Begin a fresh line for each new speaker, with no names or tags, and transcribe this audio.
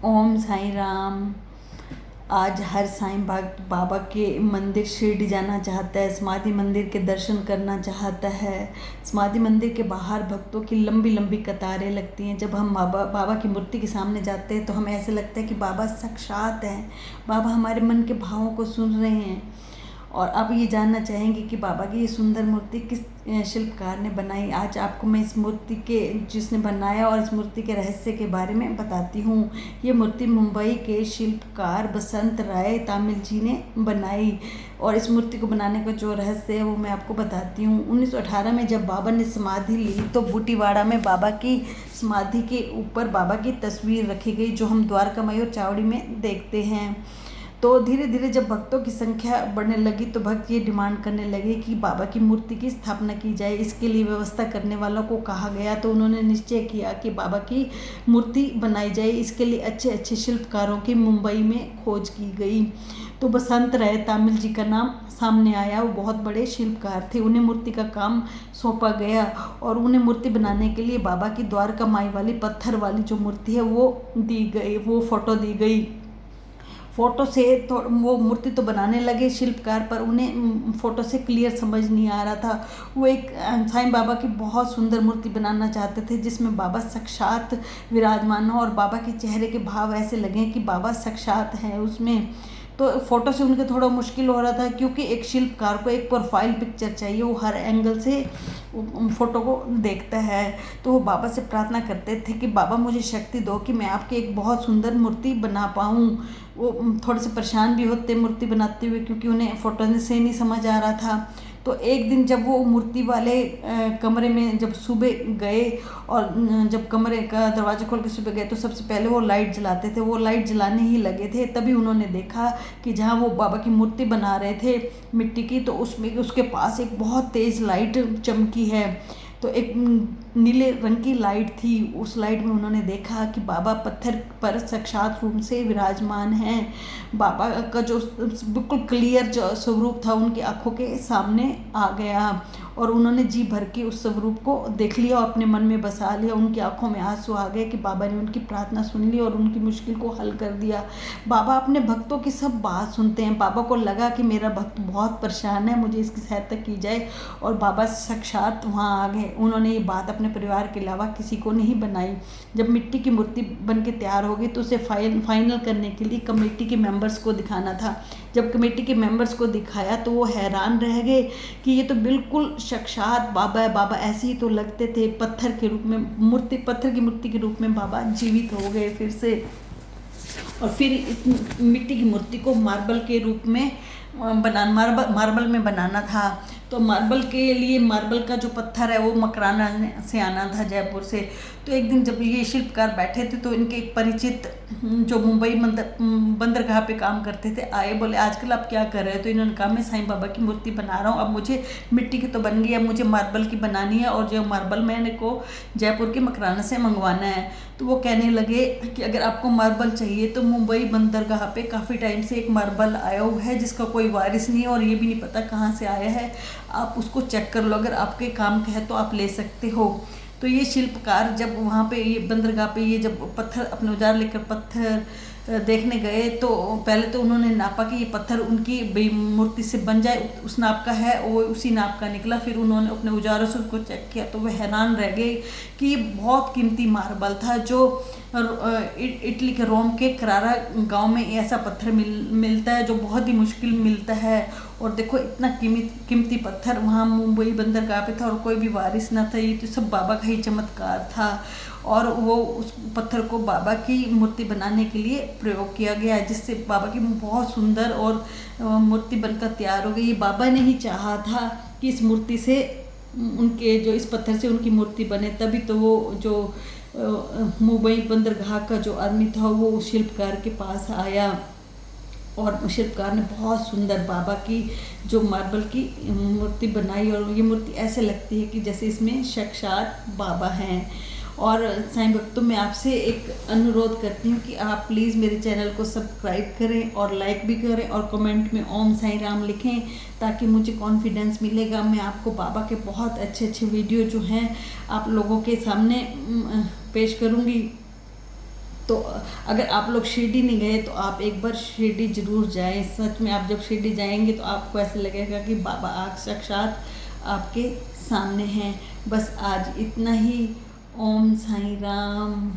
ओम साईं राम। आज हर साईं बाबा के मंदिर शिरडी जाना चाहता है, समाधि मंदिर के दर्शन करना चाहता है। समाधि मंदिर के बाहर भक्तों की लंबी लंबी कतारें लगती हैं। जब हम बाबा की मूर्ति के सामने जाते हैं तो हमें ऐसे लगता है कि बाबा साक्षात हैं, बाबा हमारे मन के भावों को सुन रहे हैं। और अब ये जानना चाहेंगे कि बाबा की ये सुंदर मूर्ति किस शिल्पकार ने बनाई। आज आपको मैं इस मूर्ति के जिसने बनाया और इस मूर्ति के रहस्य के बारे में बताती हूँ। ये मूर्ति मुंबई के शिल्पकार बसंत राय तामिल जी ने बनाई और इस मूर्ति को बनाने का जो रहस्य है वो मैं आपको बताती हूँ। 1918 में जब बाबा ने समाधि ली तो बूटीवाड़ा में बाबा की समाधि के ऊपर बाबा की तस्वीर रखी गई, जो हम द्वारका माई और चावड़ी में देखते हैं। तो धीरे धीरे जब भक्तों की संख्या बढ़ने लगी तो भक्त ये डिमांड करने लगे कि बाबा की मूर्ति की स्थापना की जाए। इसके लिए व्यवस्था करने वालों को कहा गया तो उन्होंने निश्चय किया कि बाबा की मूर्ति बनाई जाए। इसके लिए अच्छे अच्छे शिल्पकारों की मुंबई में खोज की गई तो बसंत राय तामिल जी का नाम सामने आया। वो बहुत बड़े शिल्पकार थे, उन्हें मूर्ति का काम सौंपा गया और उन्हें मूर्ति बनाने के लिए बाबा की द्वारका माई वाली पत्थर वाली जो मूर्ति है वो दी गई, वो फोटो दी गई। फ़ोटो से तो वो मूर्ति तो बनाने लगे शिल्पकार, पर उन्हें फ़ोटो से क्लियर समझ नहीं आ रहा था। वो एक साईं बाबा की बहुत सुंदर मूर्ति बनाना चाहते थे जिसमें बाबा साक्षात विराजमान हो और बाबा के चेहरे के भाव ऐसे लगे कि बाबा साक्षात हैं उसमें। तो फ़ोटो से उनके थोड़ा मुश्किल हो रहा था क्योंकि एक शिल्पकार को एक प्रोफाइल पिक्चर चाहिए, वो हर एंगल से फ़ोटो को देखता है। तो वो बाबा से प्रार्थना करते थे कि बाबा मुझे शक्ति दो कि मैं आपकी एक बहुत सुंदर मूर्ति बना पाऊँ। वो थोड़े से परेशान भी होते मूर्ति बनाते हुए क्योंकि उन्हें फ़ोटो से नहीं समझ आ रहा था। तो एक दिन जब वो मूर्ति वाले कमरे में जब सुबह गए और जब कमरे का दरवाज़ा खोल के सुबह गए तो सबसे पहले वो लाइट जलाते थे। वो लाइट जलाने ही लगे थे तभी उन्होंने देखा कि जहाँ वो बाबा की मूर्ति बना रहे थे मिट्टी की, तो उसमें उसके पास एक बहुत तेज़ लाइट चमकी है। तो एक नीले रंग की लाइट थी। उस लाइट में उन्होंने देखा कि बाबा पत्थर पर साक्षात रूप से विराजमान हैं। बाबा का जो बिल्कुल क्लियर जो स्वरूप था उनकी आंखों के सामने आ गया और उन्होंने जी भर के उस स्वरूप को देख लिया और अपने मन में बसा लिया। उनकी आंखों में आंसू आ गए कि बाबा ने उनकी प्रार्थना सुन ली और उनकी मुश्किल को हल कर दिया। बाबा अपने भक्तों की सब बात सुनते हैं। बाबा को लगा कि मेरा भक्त बहुत परेशान है, मुझे इसकी सहायता की जाए और बाबा साक्षात वहाँ आ गए। उन्होंने ये बात अपने परिवार के अलावा किसी को नहीं बनाई। जब मिट्टी की मूर्ति बन के तैयार हो गई तो उसे फाइनल करने के लिए कमेटी के मेंबर्स को दिखाना था। जब कमेटी के मेंबर्स को दिखाया तो वो हैरान रह गए कि ये तो बिल्कुल साक्षात बाबा है। बाबा ऐसे ही तो लगते थे, पत्थर के रूप में पत्थर की मूर्ति के रूप में बाबा जीवित हो गए फिर से। और फिर इस मिट्टी की मूर्ति को मार्बल के रूप में मार्बल में बनाना था। तो मार्बल के लिए मार्बल का जो पत्थर है वो मकराना से आना था, जयपुर से। तो एक दिन जब ये शिल्पकार बैठे थे तो इनके एक परिचित जो मुंबई बंदरगाह पे काम करते थे आए, बोले आजकल आप क्या कर रहे हो? तो इन्होंने कहा मैं साईं बाबा की मूर्ति बना रहा हूँ। अब मुझे मिट्टी की तो बन गई, अब मुझे मार्बल की बनानी है और जो मार्बल मैंने को जयपुर के मकराना से मंगवाना है। तो वो कहने लगे कि अगर आपको मार्बल चाहिए तो मुंबई बंदरगाह पे काफ़ी टाइम से एक मार्बल आया हुआ है जिसका कोई वारिस नहीं है और ये भी नहीं पता कहाँ से आया है, आप उसको चेक कर लो, अगर आपके काम का है तो आप ले सकते हो। तो ये शिल्पकार जब वहाँ पे ये बंदरगाह पे ये जब पत्थर अपने औजार लेकर पत्थर देखने गए तो पहले तो उन्होंने नापा कि ये पत्थर उनकी मूर्ति से बन जाए, उस नाप का है, वो उसी नाप का निकला। फिर उन्होंने अपने औजारों से उसको चेक किया तो वह हैरान रह गए कि ये बहुत कीमती मार्बल था जो इटली के रोम के करारा गांव में ऐसा पत्थर मिलता है जो बहुत ही मुश्किल मिलता है। और देखो इतना कीमती पत्थर वहाँ मुंबई बंदरगाह पे था और कोई भी वारिस ना था। ये तो सब बाबा का ही चमत्कार था और वो उस पत्थर को बाबा की मूर्ति बनाने के लिए प्रयोग किया गया है, जिससे बाबा की बहुत सुंदर और मूर्ति बनकर तैयार हो गई। ये बाबा ने ही चाहा था कि इस मूर्ति से उनके जो इस पत्थर से उनकी मूर्ति बने, तभी तो वो जो मुंबई बंदरगाह का जो आदमी था वो उस शिल्पकार के पास आया और शिल्पकार ने बहुत सुंदर बाबा की जो मार्बल की मूर्ति बनाई और ये मूर्ति ऐसे लगती है कि जैसे इसमें साक्षात बाबा हैं। और साईं भक्तों मैं आपसे एक अनुरोध करती हूँ कि आप प्लीज़ मेरे चैनल को सब्सक्राइब करें और लाइक भी करें और कमेंट में ओम साईं राम लिखें, ताकि मुझे कॉन्फिडेंस मिलेगा। मैं आपको बाबा के बहुत अच्छे अच्छे वीडियो जो हैं आप लोगों के सामने पेश करूँगी। तो अगर आप लोग शिरडी नहीं गए तो आप एक बार शिरडी ज़रूर जाएं। सच में आप जब शिरडी जाएंगे तो आपको ऐसा लगेगा कि बाबा आप साक्षात आपके सामने हैं। बस आज इतना ही। ओम साईं राम।